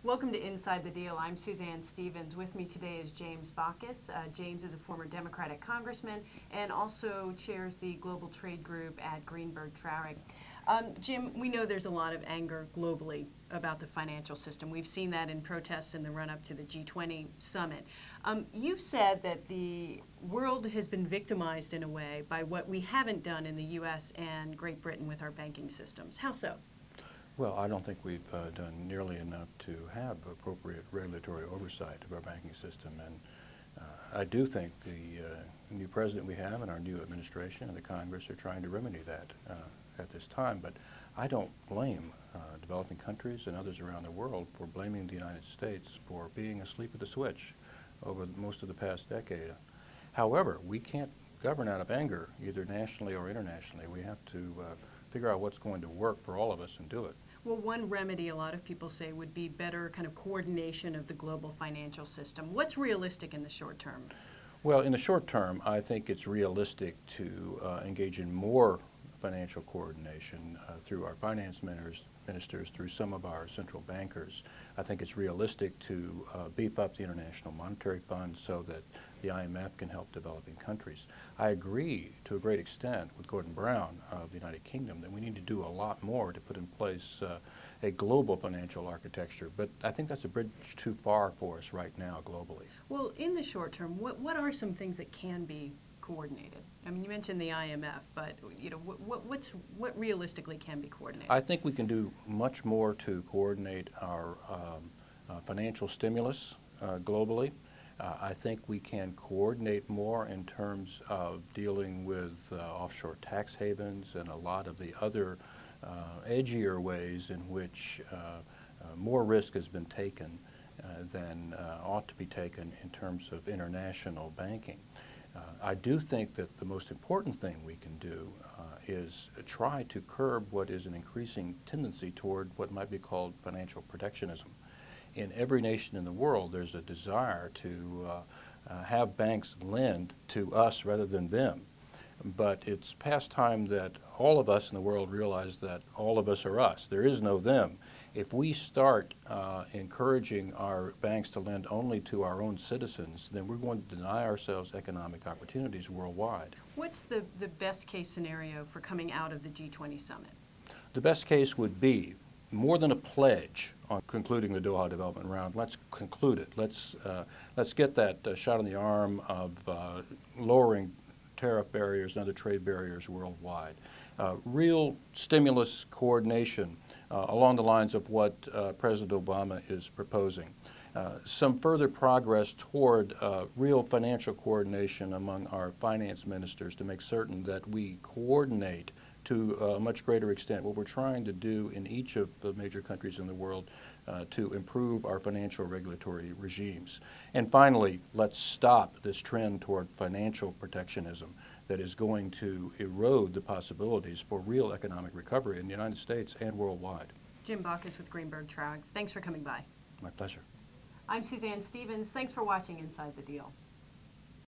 Welcome to Inside the Deal. I'm Suzanne Stevens. With me today is James Bacchus. James is a former Democratic Congressman and also chairs the Global Trade Group at Greenberg Traurig. Jim, we know there's a lot of anger globally about the financial system. We've seen that in protests in the run-up to the G20 Summit. You've said that the world has been victimized in a way by what we haven't done in the U.S. and Great Britain with our banking systems. How so? Well, I don't think we've done nearly enough to have appropriate regulatory oversight of our banking system, and I do think the new president we have and our new administration and the Congress are trying to remedy that at this time. But I don't blame developing countries and others around the world for blaming the United States for being asleep at the switch over most of the past decade. However, we can't govern out of anger, either nationally or internationally. We have to figure out what's going to work for all of us and do it. Well, one remedy a lot of people say would be better kind of coordination of the global financial system. What's realistic in the short term? Well, in the short term, I think it's realistic to engage in more financial coordination through our finance ministers, through some of our central bankers. I think it's realistic to beef up the International Monetary Fund so that the IMF can help developing countries. I agree to a great extent with Gordon Brown of the United Kingdom that we need to do a lot more to put in place a global financial architecture, but I think that's a bridge too far for us right now globally. Well, in the short term, what are some things that can be coordinated? I mean, you mentioned the IMF, but you know, what realistically can be coordinated? I think we can do much more to coordinate our financial stimulus globally. I think we can coordinate more in terms of dealing with offshore tax havens and a lot of the other edgier ways in which more risk has been taken than ought to be taken in terms of international banking. I do think that the most important thing we can do is try to curb what is an increasing tendency toward what might be called financial protectionism. In every nation in the world, there's a desire to have banks lend to us rather than them. But it's past time that all of us in the world realize that all of us are us. There is no them. If we start encouraging our banks to lend only to our own citizens, then we're going to deny ourselves economic opportunities worldwide. What's the best case scenario for coming out of the G20 Summit? The best case would be more than a pledge on concluding the Doha development round. Let's conclude it. Let's get that shot in the arm of lowering tariff barriers and other trade barriers worldwide. Real stimulus coordination along the lines of what President Obama is proposing. Some further progress toward real financial coordination among our finance ministers to make certain that we coordinate to a much greater extent what we're trying to do in each of the major countries in the world to improve our financial regulatory regimes. And finally, let's stop this trend toward financial protectionism that is going to erode the possibilities for real economic recovery in the United States and worldwide. Jim Bacchus with Greenberg Traurig. Thanks for coming by. My pleasure. I'm Suzanne Stevens. Thanks for watching Inside the Deal.